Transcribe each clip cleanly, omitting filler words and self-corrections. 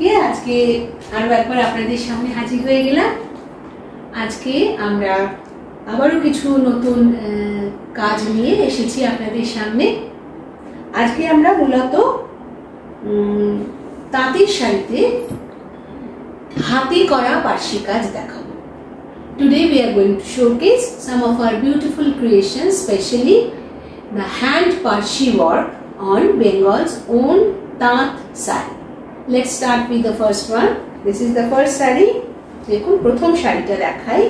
সবাইকে। আজকে আরো একবার আপনাদের সামনে হাজির হয়ে গেলাম। আজকে আমরা আবারও কিছু নতুন কাজ নিয়ে এসেছি আপনাদের সামনে। আজকে আমরা মূলত তাঁতের শাড়িতে হাতে করা পার্সি কাজ দেখাবো। Today we are going to showcase some of our beautiful creations, especially the hand Parsi work on Bengal's own Tat sari. Let's start with the first one. This is the first sari. দেখুন প্রথম শাড়িটা দেখাই।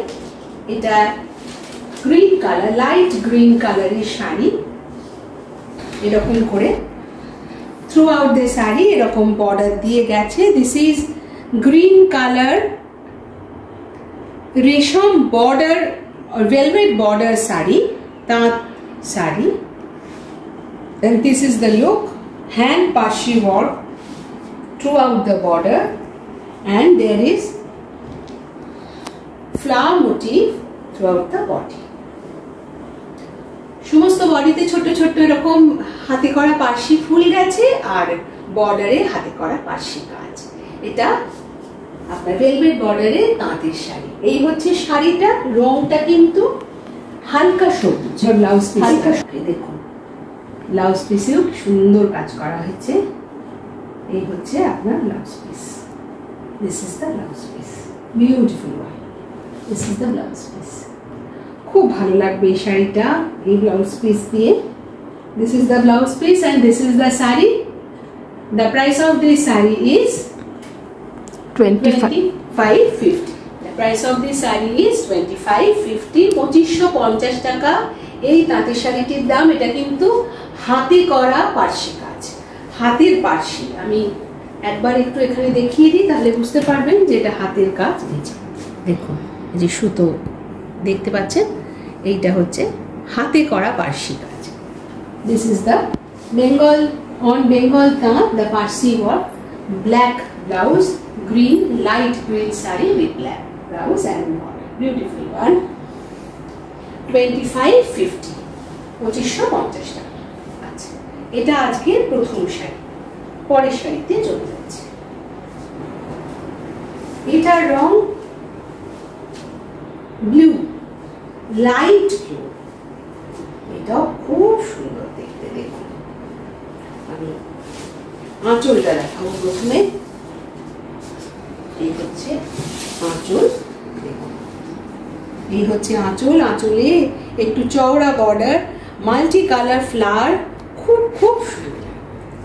এটা green colour, light green কালারের শাড়ি। এরকম করে through out the sari এরকম border দিয়ে গেছে। দিস ইজ গ্রিন কালার রেশম border velvet border sari, Tat sari, and this is the look. Hand Parsi work throughout the border, and there is flower motif throughout the body. সমস্ত বডিতে ছোট ছোট এরকম হাতে করা পার্সি ফুল গেছে আর বর্ডারে হাতে করা পার্সি কাজ। এটা আপনার ভেলভেট বর্ডারে তাঁতের শাড়ি। এই হচ্ছে শাড়িটা, রংটা কিন্তু হালকা সবুজ। ব্লাউজ পিস হালকা, দেখুন ব্লাউজ পিসেও সুন্দর কাজ করা হয়েছে। এই হচ্ছে আপনার blouse piece. This is the blouse piece, beautiful one. This is the blouse piece. খুব ভালো লাগবে এই শাড়িটা এই ব্লাউজ পিস দিয়ে। This is the blouse piece and this is the saree. The price of this saree is 2550. The price of this saree is 2550. 2550 টাকা এই তাঁতের শাড়িটির দাম। এটা কিন্তু হাতে করা পার্সি কাজ, হাতের পার্সি। আমি একবার একটু এখানে দেখিয়ে দিই, তাহলে বুঝতে পারবেন যে এটা হাতের কাজ। দেখুন এই যে সুতো দেখতে পাচ্ছেন, এইটা হচ্ছে হাতে করা পার্সি কাজ। This is the Bengal on Bengal তাঁত, the Parsi work. Black blouse, green, light green saree with black blouse and border. Beautiful one. 2550. 2550 টাকা। আচ্ছা, এটা আজকের প্রথম শাড়ি। পরের শাড়িতে চলে যাচ্ছে। এটার রং ব্লু, লাইট ব্লু। এটাও খুব সুন্দর দেখতে। দেখুন আমি আঁচলটা দেখাবো প্রথমে। এই হচ্ছে আঁচল, দেখুন এই হচ্ছে আঁচল। আঁচলে একটু চওড়া বর্ডার, মাল্টি কালার ফ্লাওয়ার, খুব খুব সুন্দর,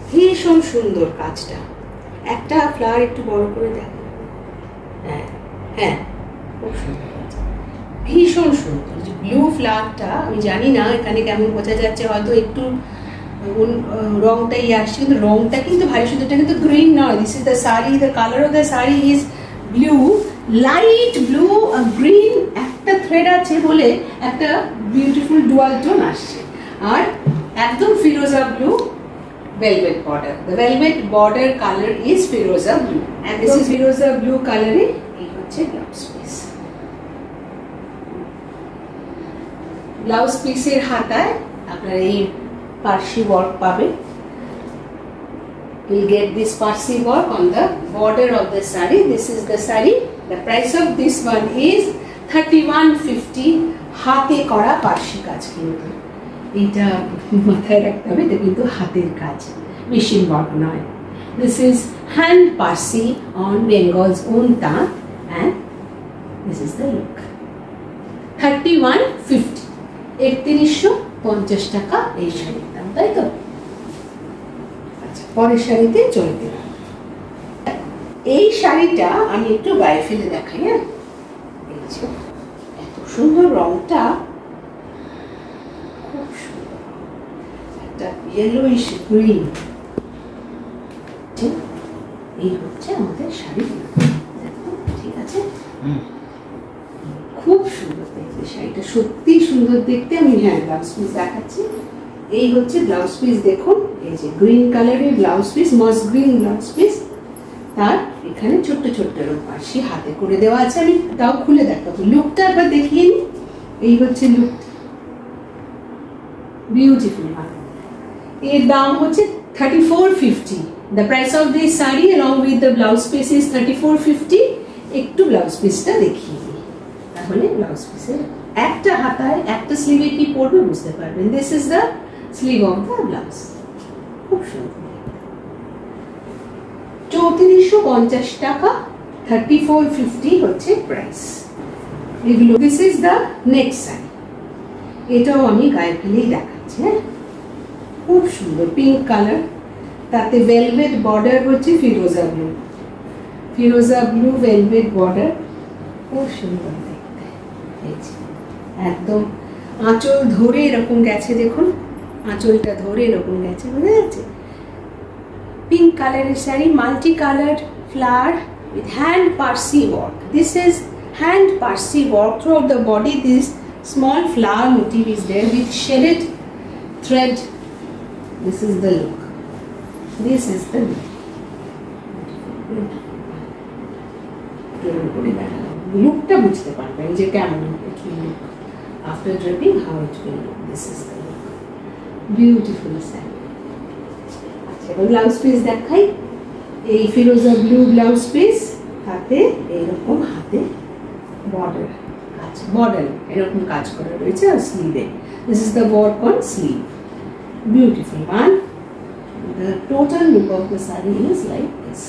ভীষণ সুন্দর কাজটা। একটা ফ্লাওয়ার একটু বড় করে দেখো। হ্যাঁ হ্যাঁ, খুব সুন্দর, ভীষণ সুন্দর। যে ব্লু ফ্লাওয়ারটা আমি জানি না এখানে কেমন বোঝা যাচ্ছে, হয়তো একটু রংটাই আসছে, কিন্তু রংটা কিন্তু ভারী সুন্দর। এটা কিন্তু গ্রিন নয়। This is the sari, the colour of the sari is blue, light blue আর গ্রিন। একটা থ্রেড আছে বলে একটা বিউটিফুল ডুয়াল টোন আসছে। আর একদম ফিরোজা blue velvet border. The velvet border color is firoza blue, and this is firoza blue color. এই হচ্ছে ব্লাউজ পিস। ব্লাউজ পিসের হাতায় আপনার এই Parsi work পাবে। You'll get this Parsi work on the border of the saree. This is the saree. The price of this one is 3150. হাতে করা পার্সি কাজ কিন্তু এটা মাথায় রাখতে হবে, এটা কিন্তু হাতের কাজ, মেশিন ওয়ার্ক নয়। This is hand Parsi on Bengal's own Tat, and this is the look. 3150. 3150 টাকা এই শাড়ির দাম, তাই তো? আচ্ছা, পরের শাড়িতে চলে গেলাম। এই শাড়িটা আমি একটু গায়ে ফেলে দেখাই। হ্যাঁ, এত সুন্দর রংটা, খুব সুন্দর, একটা ইয়েলোইশ গ্রিন। এই হচ্ছে আমাদের শাড়ি, ঠিক আছে? খুব সুন্দর দেখতে শাড়িটা, সত্যি সুন্দর দেখতে। আমি হ্যাঁ ব্লাউজ পিস দেখাচ্ছি। এই হচ্ছে ব্লাউজ পিস, দেখুন এই যে গ্রিন কালারের ব্লাউজ পিস, মস গ্রিন ব্লাউজ পিস। তার এখানে ছোট্ট ছোট্ট পার্সি হাতে করে দেওয়া আছে। আমি তাও খুলে দেখাবো, লুকটা একবার দেখিয়ে নিই। এই হচ্ছে লুকটা, বিউটিফুল। এর দাম হচ্ছে 3450. The price of this saree along with the blouse piece is 3450. একটু ব্লাউজ পিসটা দেখিয়ে দিই, তাহলে ব্লাউজ পিসের একটা হাতায় একটা স্লিভে কি পড়বে বুঝতে পারবেন। This is the sleeve of the blouse. খুব সুন্দর। 3450 টাকা, 3450 হচ্ছে প্রাইস। এগুলো this is the next sari. এটাও আমি গায়ে ফেলেই দেখাচ্ছি। হ্যাঁ, খুব সুন্দর পিঙ্ক কালার, তাতে ভেলভেট বর্ডার হচ্ছে ফিরোজা ব্লু, ফিরোজা ব্লু ভেলভেট বর্ডার, খুব সুন্দর দেখতে। একদম আঁচল ধরে এরকম গেছে, দেখুন আঁচলটা ধরে এরকম গেছে, বোঝা যাচ্ছে। পিঙ্ক কালারের sari, multi colour flower with hand Parsi work. This is hand Parsi work throughout the body. This small flower motif is there with shaded thread. This is the look. This is the look. লুকটা বুঝতে পারবেন যে কেমন it will look after draping, how it will look. This is the look. Beautiful sari. আচ্ছা, এবার blouse piece দেখাই। এই ফিরোজা blue blouse piece, হাতে এইরকম হাতে বর্ডার কাজ, বর্ডার এরকম কাজ করা রয়েছে আর স্লিভে। This is the work on sleeve, beautiful one. The total look of the saree is like this.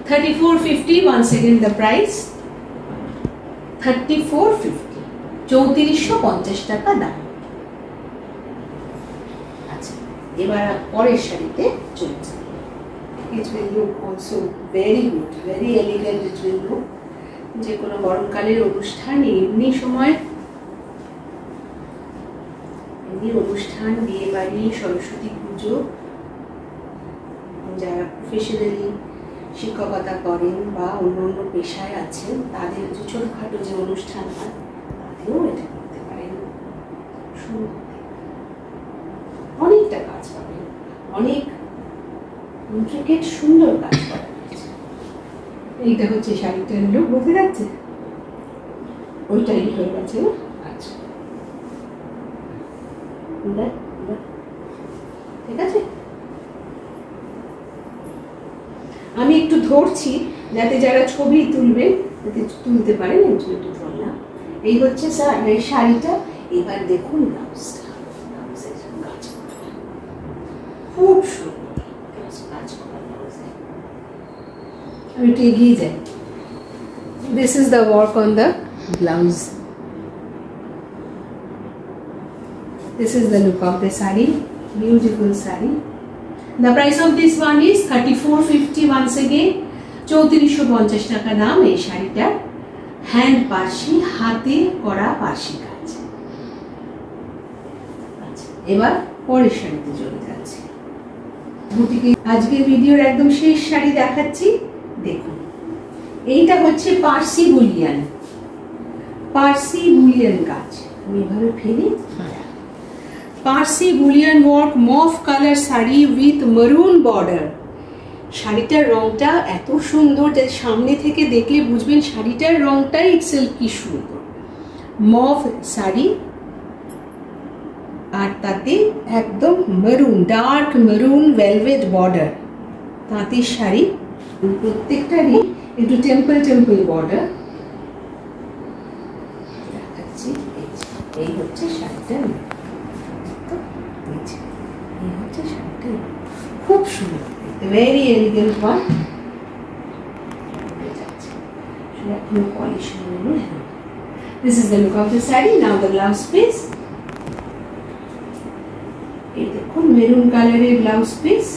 3450, once again the price 3450, 3450 টাকা দাম। আচ্ছা, এবার পরের শাড়িতে চলছে। It will look also very good, very elegant it will look. যে কোনো গরমকালের অনুষ্ঠান, এমনি সময়, এমনি অনুষ্ঠান, বিয়ে বাড়ি, সরস্বতী পুজো, যারা প্রফেশনালি শিক্ষকতা করেন বা অন্য অন্য পেশায় আছেন, তাদের যে ছোটখাটো যে অনুষ্ঠান হয় তাতেও এটা করতে পারেন। অনেকটা কাজ পাবেন, অনেক ইন্ট্রিকেট সুন্দর কাজ করা হয়েছে। এইটা হচ্ছে শাড়িটার লুক, বোঝা যাচ্ছে? ওইটাই হয়ে গেছে না? আচ্ছা, ঠিক আছে। আমি একটু ধরছি যাতে যারা ছবি তুলবেন যাতে তুলতে পারেন, একটু ধরলাম। এই হচ্ছে শাড়িটা। এবার দেখুন ব্লাউজটা, ব্লাউজের কাজ করা খুব সুন্দর কাজ করা ব্লাউজে। আমি একটু এগিয়ে যাই। This is the work on the blouse. This is the look of the saree, beautiful saree. The price of this one is 3450, once again 3450 টাকা দাম এই শাড়িটা। হ্যান্ড পার্সি, হাতে করা পার্সি কাজ। আচ্ছা, এবার পরের শাড়িতে চলে যাচ্ছি। বুটিকে আজকের ভিডিওর একদম শেষ শাড়ি দেখাচ্ছি, দেখুন। এইটা হচ্ছে পার্সি বুলিয়ান, পার্সি বুলিয়ান কাজ। আমি এভাবে ফেলি। Parsi bullion work mauve colour sari with maroon border. শাড়িটার রংটা এত সুন্দর যে সামনে থেকে দেখলে বুঝবেন শাড়িটার রংটাই ইটসেলফ কি সুন্দর। মফ শাড়ি আর তাতে একদম maroon, dark maroon velvet border তাঁতের শাড়ি। প্রত্যেকটারই একটু টেম্পল টেম্পল বর্ডার দেখাচ্ছি। এই হচ্ছে শাড়িটার, এই হচ্ছে শাড়িটা, খুব সুন্দর, very elegant one. This is the look of the saree. Now the blouse piece. এই দেখুন মেরুন কালারের ব্লাউজ পিস,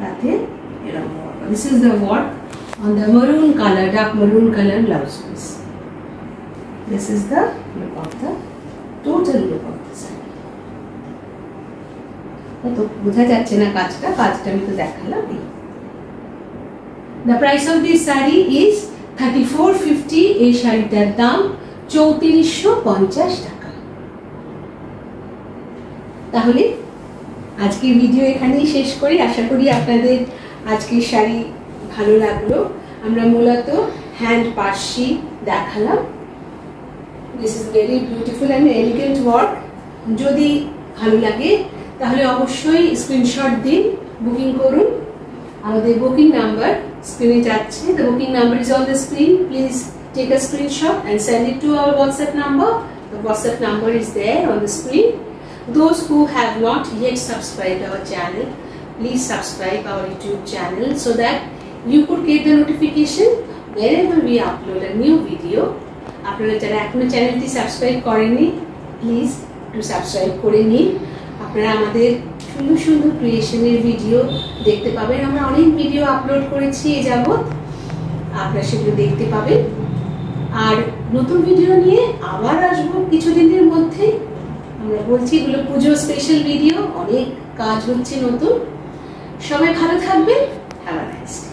তাতে এরকম work. This is the work on the maroon color, dark maroon color blouse piece. This is the look of the total look of the saree. তো বোঝা যাচ্ছে না কাজটা, কাজটা আমি তো দেখালাম। The price of this saree is 3450. এই শাড়িটার দাম 3450 টাকা। তাহলে আজকের ভিডিও এখানেই শেষ করি। আশা করি আপনাদের আজকের শাড়ি ভালো লাগলো। আমরা মূলত হ্যান্ড পার্সি দেখালাম, this is very beautiful and elegant work. যদি ভালো লাগে তাহলে অবশ্যই স্ক্রিনশট দিন, বুকিং করুন। আমাদের বুকিং নাম্বার স্ক্রিনে যাচ্ছে। The booking number is on the screen. Please take a screenshot and send it to our WhatsApp number. The WhatsApp number is there on the screen. Those who have not yet subscribed our channel, please subscribe our YouTube channel so that you could get the notification wherever we upload a new video. আপনারা যারা এখনো চ্যানেলটি subscribe করেননি, please একটু subscribe করে নিন। আপনারা আমাদের সুন্দর সুন্দর ক্রিয়েশনের ভিডিও দেখতে পাবেন। আমরা অনেক ভিডিও আপলোড করেছি এ যাবৎ, আপনারা সেগুলো দেখতে পাবেন। আর নতুন ভিডিও নিয়ে আবার আসবো কিছুদিনের মধ্যে। আমরা বলছি এগুলো পুজো স্পেশাল ভিডিও, অনেক কাজ হচ্ছে নতুন। সবাই ভালো থাকবেন। Have a nice day.